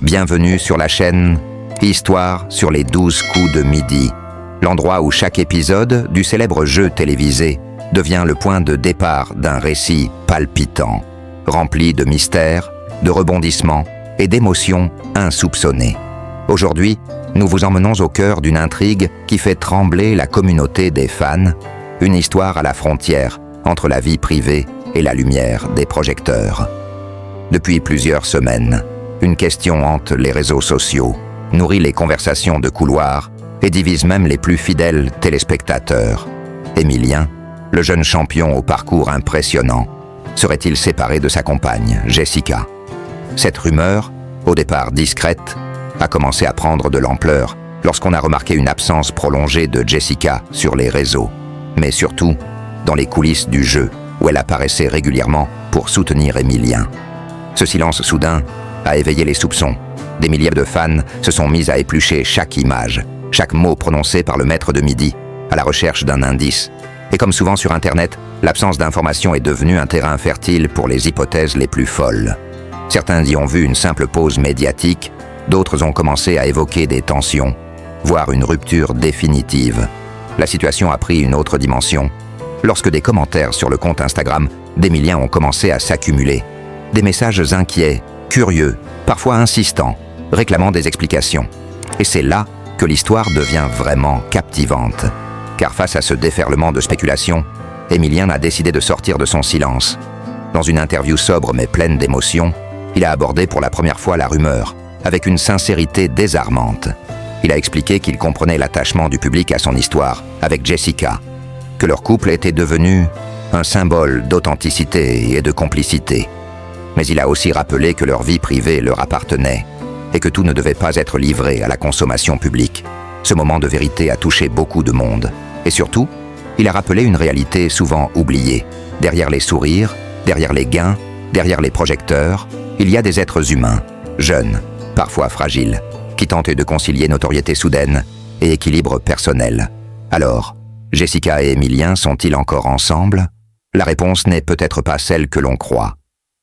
Bienvenue sur la chaîne Histoire sur les 12 coups de midi, l'endroit où chaque épisode du célèbre jeu télévisé devient le point de départ d'un récit palpitant, rempli de mystères, de rebondissements et d'émotions insoupçonnées. Aujourd'hui, nous vous emmenons au cœur d'une intrigue qui fait trembler la communauté des fans, une histoire à la frontière entre la vie privée et la lumière des projecteurs. Depuis plusieurs semaines, une question hante les réseaux sociaux, nourrit les conversations de couloir et divise même les plus fidèles téléspectateurs. Émilien, le jeune champion au parcours impressionnant, serait-il séparé de sa compagne, Jessica? Cette rumeur, au départ discrète, a commencé à prendre de l'ampleur lorsqu'on a remarqué une absence prolongée de Jessica sur les réseaux, mais surtout dans les coulisses du jeu où elle apparaissait régulièrement pour soutenir Émilien. Ce silence soudain a éveillé les soupçons. Des milliers de fans se sont mis à éplucher chaque image, chaque mot prononcé par le maître de midi, à la recherche d'un indice. Et comme souvent sur Internet, l'absence d'informations est devenue un terrain fertile pour les hypothèses les plus folles. Certains y ont vu une simple pause médiatique, d'autres ont commencé à évoquer des tensions, voire une rupture définitive. La situation a pris une autre dimension lorsque des commentaires sur le compte Instagram d'Émilien ont commencé à s'accumuler. Des messages inquiets, curieux, parfois insistants, réclamant des explications. Et c'est là que l'histoire devient vraiment captivante. Car face à ce déferlement de spéculations, Émilien a décidé de sortir de son silence. Dans une interview sobre mais pleine d'émotions, il a abordé pour la première fois la rumeur, avec une sincérité désarmante. Il a expliqué qu'il comprenait l'attachement du public à son histoire avec Jessica, que leur couple était devenu un symbole d'authenticité et de complicité. Mais il a aussi rappelé que leur vie privée leur appartenait et que tout ne devait pas être livré à la consommation publique. Ce moment de vérité a touché beaucoup de monde. Et surtout, il a rappelé une réalité souvent oubliée. Derrière les sourires, derrière les gains, derrière les projecteurs, il y a des êtres humains, jeunes, parfois fragiles, qui tentent de concilier notoriété soudaine et équilibre personnel. Alors, Jessica et Émilien sont-ils encore ensemble? La réponse n'est peut-être pas celle que l'on croit.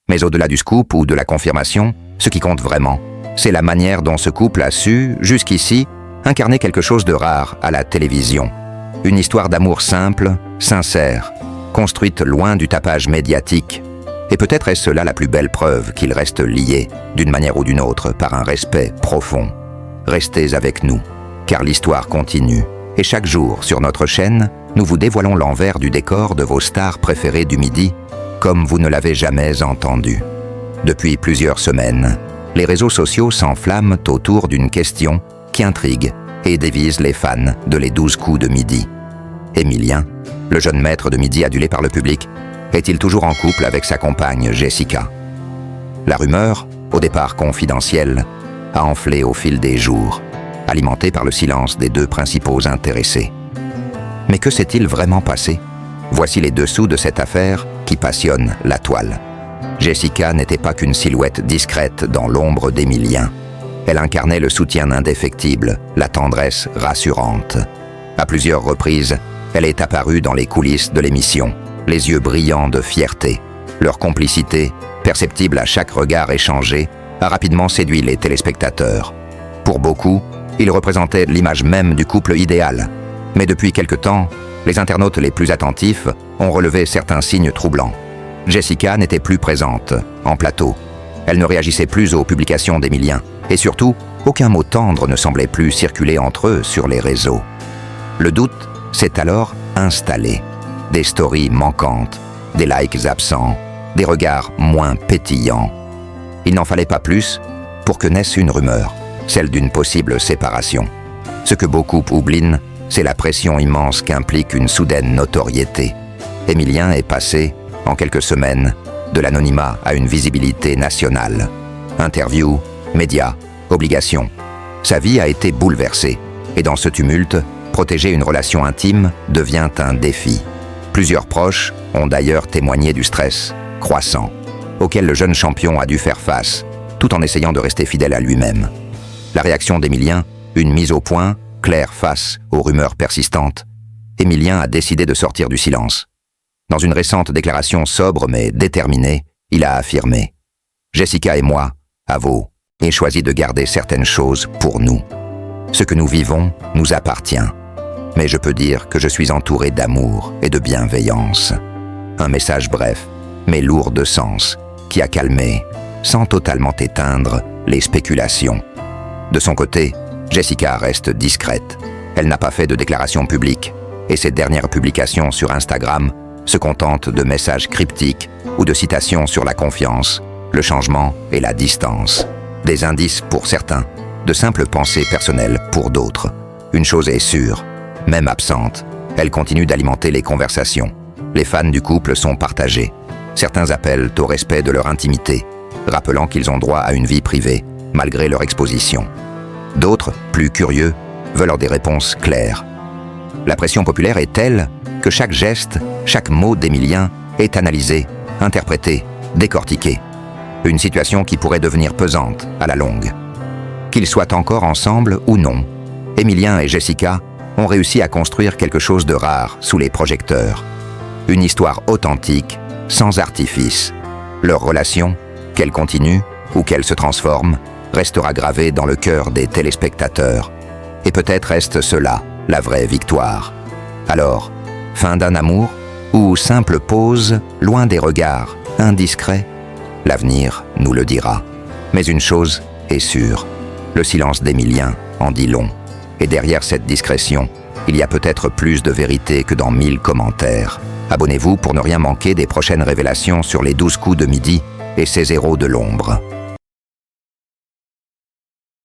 Mais au-delà du scoop ou de la confirmation, ce qui compte vraiment, c'est la manière dont ce couple a su, jusqu'ici, incarner quelque chose de rare à la télévision. Une histoire d'amour simple, sincère, construite loin du tapage médiatique. Et peut-être est-ce là la plus belle preuve qu'ils restent liés, d'une manière ou d'une autre, par un respect profond. Restez avec nous, car l'histoire continue. Et chaque jour, sur notre chaîne, nous vous dévoilons l'envers du décor de vos stars préférées du midi, comme vous ne l'avez jamais entendu. Depuis plusieurs semaines, les réseaux sociaux s'enflamment autour d'une question qui intrigue et dévise les fans de Les 12 coups de midi. Émilien, le jeune maître de midi adulé par le public, est-il toujours en couple avec sa compagne Jessica? La rumeur, au départ confidentielle, a enflé au fil des jours, alimentée par le silence des deux principaux intéressés. Mais que s'est-il vraiment passé? Voici les dessous de cette affaire qui passionne la toile. Jessica n'était pas qu'une silhouette discrète dans l'ombre d'Émilien. Elle incarnait le soutien indéfectible, la tendresse rassurante. À plusieurs reprises, elle est apparue dans les coulisses de l'émission, les yeux brillants de fierté. Leur complicité, perceptible à chaque regard échangé, a rapidement séduit les téléspectateurs. Pour beaucoup, ils représentaient l'image même du couple idéal. Mais depuis quelque temps, les internautes les plus attentifs ont relevé certains signes troublants. Jessica n'était plus présente, en plateau. Elle ne réagissait plus aux publications d'Émilien. Et surtout, aucun mot tendre ne semblait plus circuler entre eux sur les réseaux. Le doute s'est alors installé. Des stories manquantes, des likes absents, des regards moins pétillants. Il n'en fallait pas plus pour que naisse une rumeur, celle d'une possible séparation. Ce que beaucoup oublient, c'est la pression immense qu'implique une soudaine notoriété. Émilien est passé, en quelques semaines, de l'anonymat à une visibilité nationale. Interviews, médias, obligations. Sa vie a été bouleversée. Et dans ce tumulte, protéger une relation intime devient un défi. Plusieurs proches ont d'ailleurs témoigné du stress croissant, auquel le jeune champion a dû faire face, tout en essayant de rester fidèle à lui-même. La réaction d'Émilien, une mise au point, claire face aux rumeurs persistantes, Émilien a décidé de sortir du silence. Dans une récente déclaration sobre mais déterminée, il a affirmé « Jessica et moi, à vos et choisi de garder certaines choses pour nous. Ce que nous vivons nous appartient. Mais je peux dire que je suis entouré d'amour et de bienveillance. Un message bref, mais lourd de sens, qui a calmé, sans totalement éteindre, les spéculations. De son côté, Jessica reste discrète. Elle n'a pas fait de déclaration publique, et ses dernières publications sur Instagram se contentent de messages cryptiques ou de citations sur la confiance, le changement et la distance. Des indices pour certains, de simples pensées personnelles pour d'autres. Une chose est sûre, même absente, elle continue d'alimenter les conversations. Les fans du couple sont partagés. Certains appellent au respect de leur intimité, rappelant qu'ils ont droit à une vie privée, malgré leur exposition. D'autres, plus curieux, veulent des réponses claires. La pression populaire est telle que chaque geste, chaque mot d'Emilien est analysé, interprété, décortiqué. Une situation qui pourrait devenir pesante à la longue. Qu'ils soient encore ensemble ou non, Emilien et Jessica ont réussi à construire quelque chose de rare sous les projecteurs. Une histoire authentique, sans artifice. Leur relation, qu'elle continue ou qu'elle se transforme, restera gravée dans le cœur des téléspectateurs. Et peut-être reste cela, la vraie victoire. Alors, fin d'un amour ou simple pause, loin des regards, indiscrets? L'avenir nous le dira. Mais une chose est sûre, le silence d'Emilien en dit long. Et derrière cette discrétion, il y a peut-être plus de vérité que dans 1000 commentaires. Abonnez-vous pour ne rien manquer des prochaines révélations sur les 12 coups de midi et ses héros de l'ombre.